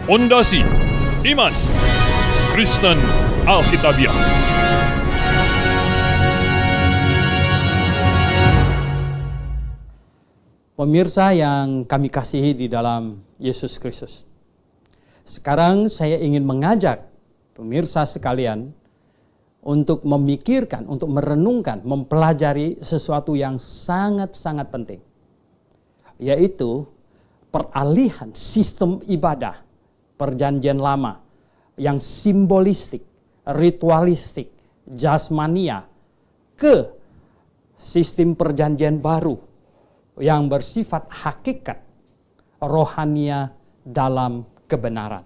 Fondasi Iman Kristen Alkitabiah. Pemirsa yang kami kasihi di dalam Yesus Kristus. Sekarang saya ingin mengajak pemirsa sekalian untuk memikirkan, untuk merenungkan, mempelajari sesuatu yang sangat-sangat penting. Yaitu peralihan sistem ibadah Perjanjian Lama yang simbolistik, ritualistik, jasmania ke sistem Perjanjian Baru yang bersifat hakikat rohania dalam kebenaran.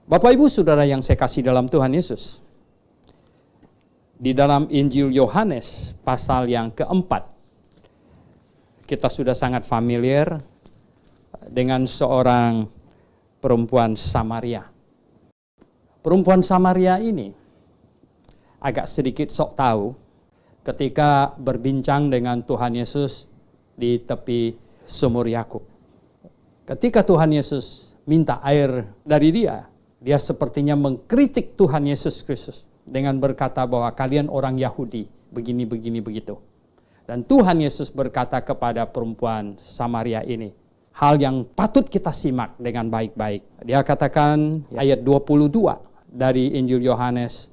Bapak Ibu Saudara yang saya kasih dalam Tuhan Yesus, di dalam Injil Yohanes pasal yang keempat, kita sudah sangat familiar dengan seorang perempuan Samaria. Perempuan Samaria ini agak sedikit sok tahu ketika berbincang dengan Tuhan Yesus di tepi sumur Yakub. Ketika Tuhan Yesus minta air dari dia sepertinya mengkritik Tuhan Yesus Kristus dengan berkata bahwa kalian orang Yahudi, begini begitu. Dan Tuhan Yesus berkata kepada perempuan Samaria ini, hal yang patut kita simak dengan baik-baik. Dia katakan ayat 22 dari Injil Yohanes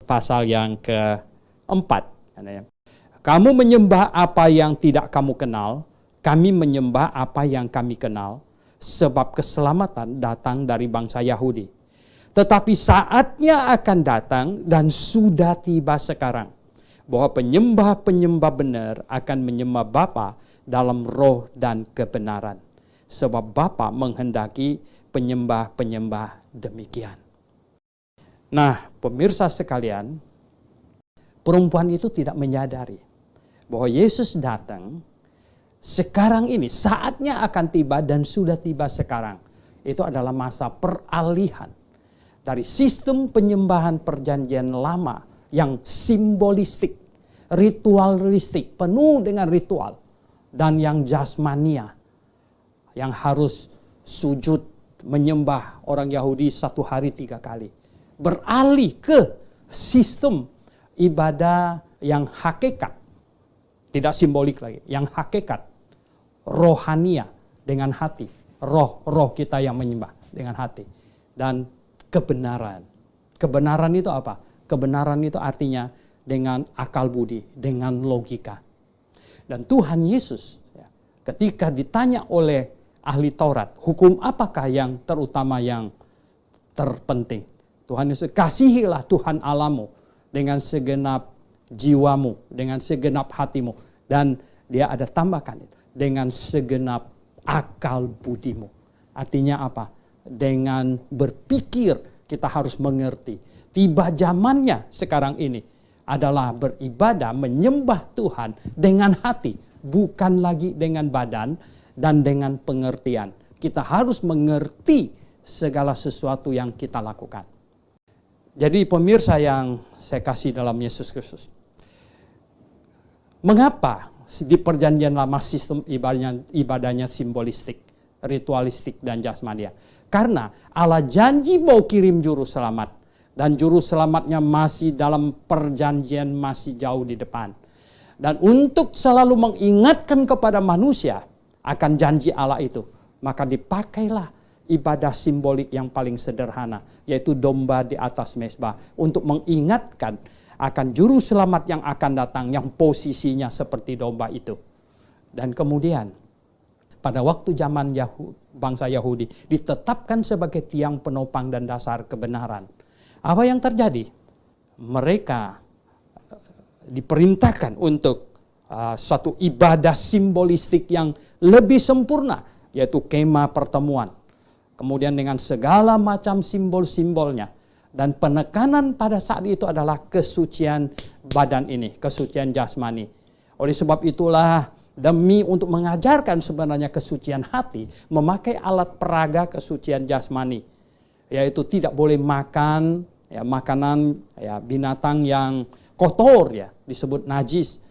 pasal yang keempat. Kamu menyembah apa yang tidak kamu kenal, kami menyembah apa yang kami kenal, sebab keselamatan datang dari bangsa Yahudi. Tetapi saatnya akan datang dan sudah tiba sekarang, bahwa penyembah-penyembah benar akan menyembah Bapa dalam roh dan kebenaran. Sebab Bapa menghendaki penyembah-penyembah demikian. Nah, pemirsa sekalian, perempuan itu tidak menyadari bahwa Yesus datang sekarang ini, saatnya akan tiba dan sudah tiba sekarang. Itu adalah masa peralihan dari sistem penyembahan Perjanjian Lama yang simbolistik, ritualistik, penuh dengan ritual, dan yang jasmania, yang harus sujud menyembah orang Yahudi 1 hari 3 kali. Beralih ke sistem ibadah yang hakikat. Tidak simbolik lagi. Yang hakikat. Rohania dengan hati. Roh kita yang menyembah dengan hati. Dan kebenaran. Kebenaran itu apa? Kebenaran itu artinya dengan akal budi, dengan logika. Dan Tuhan Yesus ketika ditanya oleh ahli Taurat, hukum apakah yang terutama, yang terpenting? Tuhan Yesus, kasihilah Tuhan Allahmu dengan segenap jiwamu, dengan segenap hatimu. Dan dia ada tambahkan itu, dengan segenap akal budimu. Artinya apa? Dengan berpikir kita harus mengerti. Tiba zamannya sekarang ini adalah beribadah, menyembah Tuhan dengan hati, bukan lagi dengan badan dan dengan pengertian. Kita harus mengerti segala sesuatu yang kita lakukan. Jadi pemirsa yang saya kasih dalam Yesus Kristus, mengapa di Perjanjian Lama sistem ibadahnya simbolistik, ritualistik, dan jasmania? Karena Allah janji mau kirim juru selamat, dan juru selamatnya masih dalam perjanjian, masih jauh di depan. Dan untuk selalu mengingatkan kepada manusia akan janji Allah itu, maka dipakailah ibadah simbolik yang paling sederhana, yaitu domba di atas mezbah, untuk mengingatkan akan juru selamat yang akan datang, yang posisinya seperti domba itu. Dan kemudian pada waktu zaman bangsa Yahudi ditetapkan sebagai tiang penopang dan dasar kebenaran. Apa yang terjadi? Mereka diperintahkan untuk suatu ibadah simbolistik yang lebih sempurna, yaitu kemah pertemuan. Kemudian dengan segala macam simbol-simbolnya. Dan penekanan pada saat itu adalah kesucian badan ini, kesucian jasmani. Oleh sebab itulah, demi untuk mengajarkan sebenarnya kesucian hati, memakai alat peraga kesucian jasmani. Yaitu tidak boleh makan ya makanan ya binatang yang kotor ya disebut najis.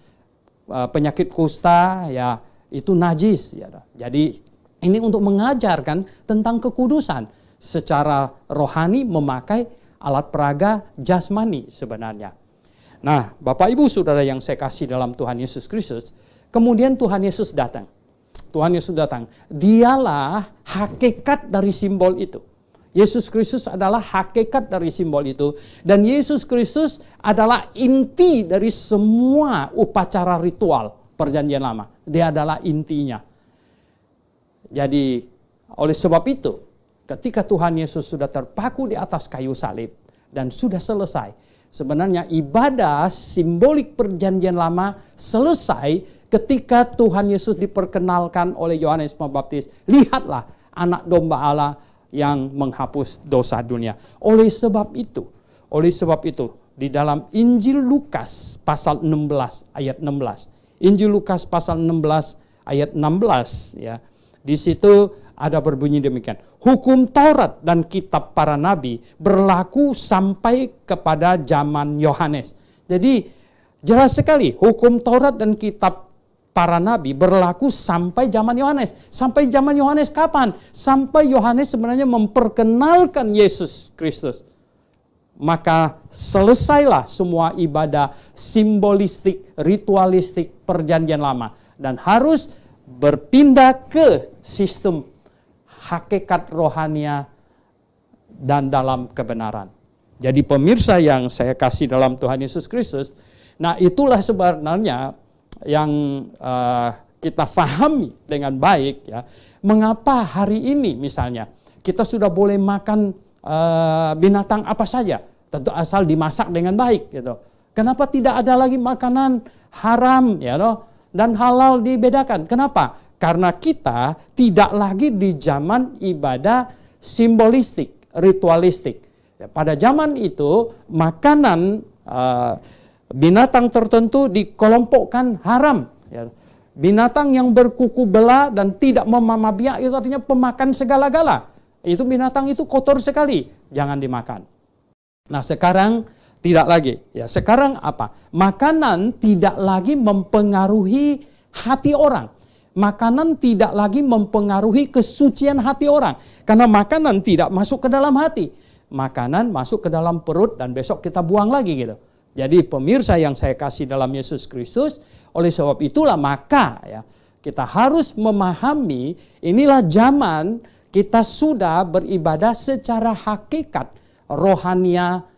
Penyakit kusta ya itu najis ya. Jadi ini untuk mengajarkan tentang kekudusan secara rohani memakai alat peraga jasmani sebenarnya. Nah, Bapak Ibu Saudara yang saya kasih dalam Tuhan Yesus Kristus, kemudian Tuhan Yesus datang. Tuhan Yesus datang. Dialah hakikat dari simbol itu. Yesus Kristus adalah hakikat dari simbol itu. Dan Yesus Kristus adalah inti dari semua upacara ritual Perjanjian Lama. Dia adalah intinya. Jadi oleh sebab itu, ketika Tuhan Yesus sudah terpaku di atas kayu salib dan sudah selesai, sebenarnya ibadah simbolik Perjanjian Lama selesai ketika Tuhan Yesus diperkenalkan oleh Yohanes Pembaptis. Lihatlah anak domba Allah yang menghapus dosa dunia. Oleh sebab itu, di dalam Injil Lukas pasal 16 ayat 16. Injil Lukas pasal 16 ayat 16 ya. Di situ ada berbunyi demikian. Hukum Taurat dan kitab para nabi berlaku sampai kepada zaman Yohanes. Jadi jelas sekali hukum Taurat dan kitab para nabi berlaku sampai zaman Yohanes. Sampai zaman Yohanes kapan? Sampai Yohanes sebenarnya memperkenalkan Yesus Kristus. Maka selesailah semua ibadah simbolistik, ritualistik Perjanjian Lama. Dan harus berpindah ke sistem hakikat rohania dan dalam kebenaran. Jadi pemirsa yang saya kasih dalam Tuhan Yesus Kristus, nah itulah sebenarnya yang kita fahami dengan baik ya. Mengapa hari ini misalnya kita sudah boleh makan binatang apa saja, tentu asal dimasak dengan baik gitu. Kenapa tidak ada lagi makanan haram ya loh dan halal dibedakan? Kenapa? Karena kita tidak lagi di zaman ibadah simbolistik, ritualistik. Ya, pada zaman itu makanan binatang tertentu dikelompokkan haram. Ya. Binatang yang berkuku belah dan tidak memamah biak itu artinya pemakan segala-gala. Itu binatang itu kotor sekali, jangan dimakan. Nah sekarang tidak lagi. Ya sekarang apa? Makanan tidak lagi mempengaruhi hati orang. Makanan tidak lagi mempengaruhi kesucian hati orang. Karena makanan tidak masuk ke dalam hati. Makanan masuk ke dalam perut dan besok kita buang lagi gitu. Jadi pemirsa yang saya kasih dalam Yesus Kristus, oleh sebab itulah maka ya kita harus memahami inilah zaman kita sudah beribadah secara hakikat rohania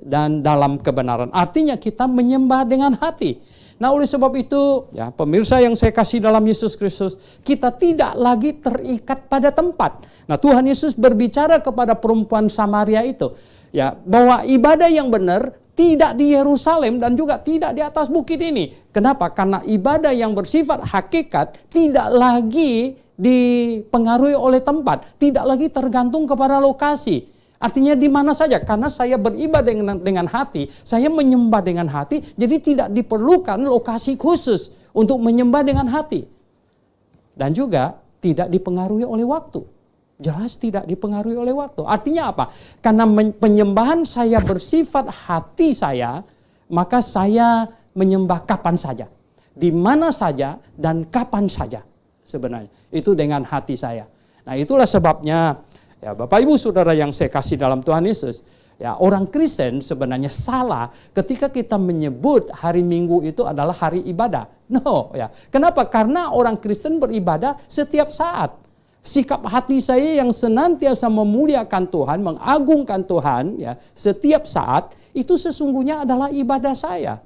dan dalam kebenaran. Artinya kita menyembah dengan hati. Nah oleh sebab itu ya pemirsa yang saya kasih dalam Yesus Kristus, kita tidak lagi terikat pada tempat. Nah Tuhan Yesus berbicara kepada perempuan Samaria itu ya bahwa ibadah yang benar tidak di Yerusalem dan juga tidak di atas bukit ini. Kenapa? Karena ibadah yang bersifat hakikat tidak lagi dipengaruhi oleh tempat, tidak lagi tergantung kepada lokasi. Artinya di mana saja, karena saya beribadah dengan hati, saya menyembah dengan hati, jadi tidak diperlukan lokasi khusus untuk menyembah dengan hati. Dan juga tidak dipengaruhi oleh waktu. Jelas tidak dipengaruhi oleh waktu. Artinya apa? Karena penyembahan saya bersifat hati saya, maka saya menyembah kapan saja, di mana saja, dan kapan saja sebenarnya. Itu dengan hati saya. Nah itulah sebabnya, ya Bapak Ibu Saudara yang saya kasih dalam Tuhan Yesus, ya orang Kristen sebenarnya salah ketika kita menyebut hari Minggu itu adalah hari ibadah. No, ya. Kenapa? Karena orang Kristen beribadah setiap saat. Sikap hati saya yang senantiasa memuliakan Tuhan, mengagungkan Tuhan, ya setiap saat itu sesungguhnya adalah ibadah saya.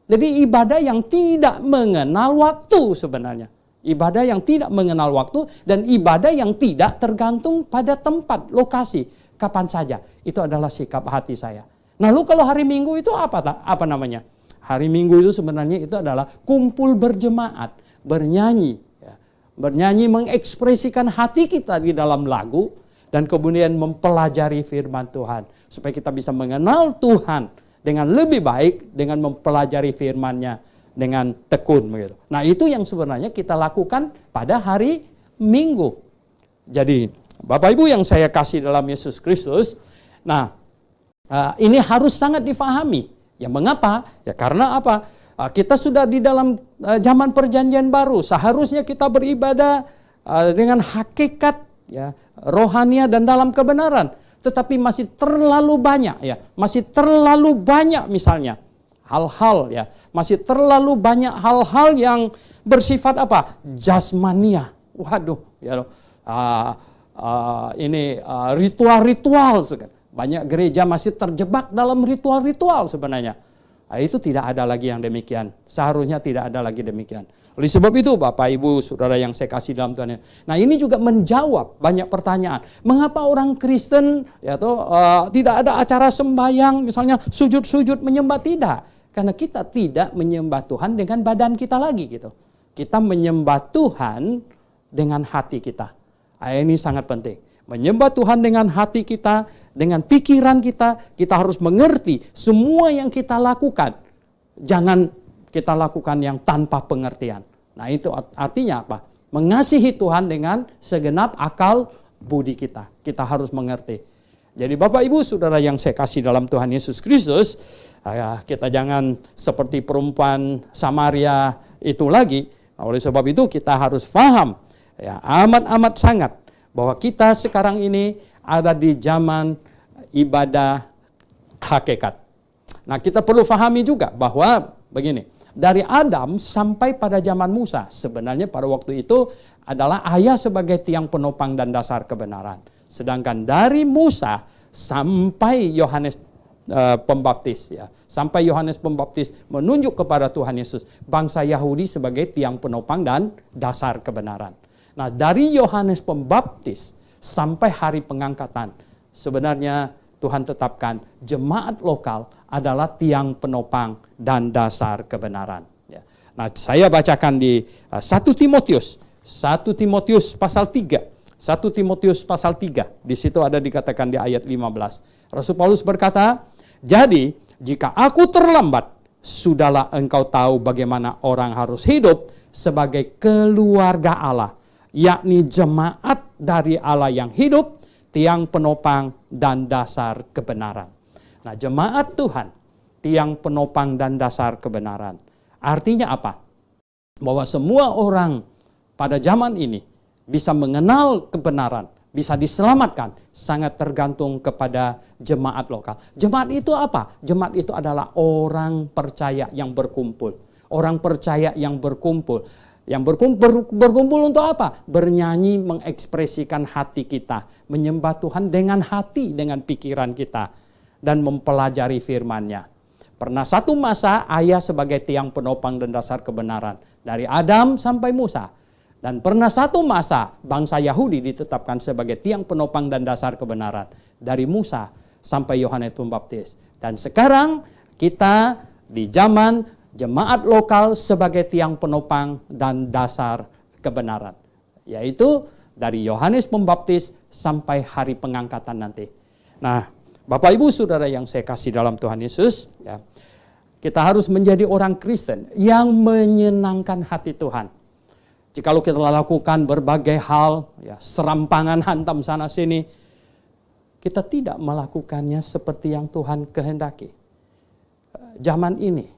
Jadi ibadah yang tidak mengenal waktu sebenarnya. Ibadah yang tidak mengenal waktu dan ibadah yang tidak tergantung pada tempat, lokasi, kapan saja. Itu adalah sikap hati saya. Nah, lalu kalau hari Minggu itu apa namanya? Hari Minggu itu sebenarnya itu adalah kumpul berjemaat, bernyanyi. Ya. Bernyanyi mengekspresikan hati kita di dalam lagu dan kemudian mempelajari firman Tuhan. Supaya kita bisa mengenal Tuhan dengan lebih baik dengan mempelajari firman-Nya dengan tekun begitu. Nah, itu yang sebenarnya kita lakukan pada hari Minggu. Jadi, Bapak Ibu yang saya kasih dalam Yesus Kristus, nah, Ini harus sangat difahami. Ya mengapa? Ya karena apa? Kita sudah di dalam zaman perjanjian baru. Seharusnya kita beribadah dengan hakikat, ya, rohania dan dalam kebenaran. Tetapi masih terlalu banyak, ya, masih terlalu banyak misalnya hal-hal, ya, masih terlalu banyak hal-hal yang bersifat apa? Jasmania. Waduh, ya, ini ritual-ritual. Banyak gereja masih terjebak dalam ritual-ritual sebenarnya. Itu tidak ada lagi yang demikian. Seharusnya tidak ada lagi demikian. Oleh sebab itu Bapak Ibu Saudara yang saya kasih dalam Tuhan. Nah ini juga menjawab banyak pertanyaan. Mengapa orang Kristen tidak ada acara sembahyang misalnya sujud-sujud menyembah? Tidak. Karena kita tidak menyembah Tuhan dengan badan kita lagi gitu. Kita menyembah Tuhan dengan hati kita. Ini sangat penting. Menyembah Tuhan dengan hati kita, dengan pikiran kita harus mengerti semua yang kita lakukan. Jangan kita lakukan yang tanpa pengertian. Nah itu artinya apa? Mengasihi Tuhan dengan segenap akal budi kita. Kita harus mengerti. Jadi Bapak Ibu Saudara yang saya kasih dalam Tuhan Yesus Kristus, kita jangan seperti perempuan Samaria itu lagi. Oleh sebab itu kita harus paham, ya, amat-amat sangat bahwa kita sekarang ini ada di zaman ibadah hakikat. Nah kita perlu pahami juga bahwa begini, dari Adam sampai pada zaman Musa, sebenarnya pada waktu itu adalah ayah sebagai tiang penopang dan dasar kebenaran. Sedangkan dari Musa sampai Yohanes Pembaptis, ya, sampai Yohanes Pembaptis menunjuk kepada Tuhan Yesus, bangsa Yahudi sebagai tiang penopang dan dasar kebenaran. Nah dari Yohanes Pembaptis sampai hari pengangkatan, sebenarnya Tuhan tetapkan jemaat lokal adalah tiang penopang dan dasar kebenaran. Ya. Nah saya bacakan di 1 Timotius pasal 3. 1 Timotius pasal 3. Di situ ada dikatakan di ayat 15. Rasul Paulus berkata, jadi jika aku terlambat, sudahlah engkau tahu bagaimana orang harus hidup sebagai keluarga Allah, yakni jemaat dari Allah yang hidup, tiang penopang dan dasar kebenaran. Nah, jemaat Tuhan, tiang penopang dan dasar kebenaran. Artinya apa? Bahwa semua orang pada zaman ini bisa mengenal kebenaran, bisa diselamatkan, sangat tergantung kepada jemaat lokal. Jemaat itu apa? Jemaat itu adalah orang percaya yang berkumpul. Orang percaya yang berkumpul. Yang berkumpul untuk apa? Bernyanyi, mengekspresikan hati kita. Menyembah Tuhan dengan hati, dengan pikiran kita. Dan mempelajari firman-Nya. Pernah satu masa ayah sebagai tiang penopang dan dasar kebenaran. Dari Adam sampai Musa. Dan pernah satu masa bangsa Yahudi ditetapkan sebagai tiang penopang dan dasar kebenaran. Dari Musa sampai Yohanes Pembaptis. Dan sekarang kita di zaman jemaat lokal sebagai tiang penopang dan dasar kebenaran. Yaitu dari Yohanes Pembaptis sampai hari pengangkatan nanti. Nah, Bapak Ibu Saudara yang saya kasih dalam Tuhan Yesus, ya, kita harus menjadi orang Kristen yang menyenangkan hati Tuhan. Jikalau kita lakukan berbagai hal, ya, serampangan hantam sana sini, kita tidak melakukannya seperti yang Tuhan kehendaki. Zaman ini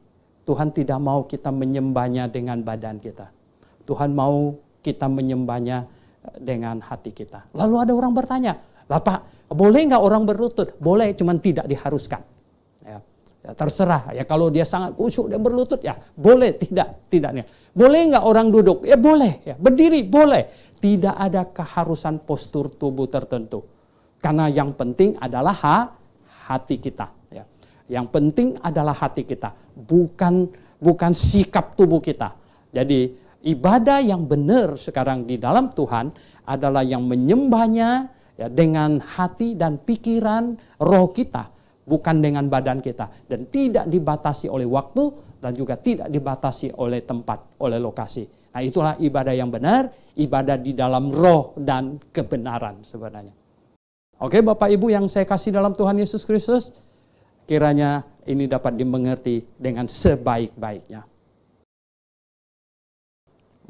Tuhan tidak mau kita menyembahnya dengan badan kita. Tuhan mau kita menyembahnya dengan hati kita. Lalu ada orang bertanya, lah Pak, boleh nggak orang berlutut? Boleh, cuman tidak diharuskan. Ya, terserah. Ya kalau dia sangat khusyuk dia berlutut, ya boleh, tidaknya. Boleh nggak orang duduk? Ya boleh. Ya, berdiri boleh. Tidak ada keharusan postur tubuh tertentu. Karena yang penting adalah hati kita. Ya. Yang penting adalah hati kita, bukan sikap tubuh kita. Jadi ibadah yang benar sekarang di dalam Tuhan adalah yang menyembahnya, ya, dengan hati dan pikiran roh kita, bukan dengan badan kita, dan tidak dibatasi oleh waktu dan juga tidak dibatasi oleh tempat, oleh lokasi. Nah itulah ibadah yang benar, ibadah di dalam roh dan kebenaran sebenarnya. Oke Bapak Ibu yang saya kasih dalam Tuhan Yesus Kristus, kiranya ini dapat dimengerti dengan sebaik-baiknya.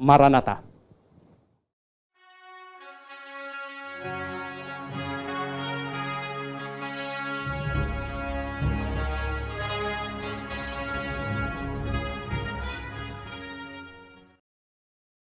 Maranatha.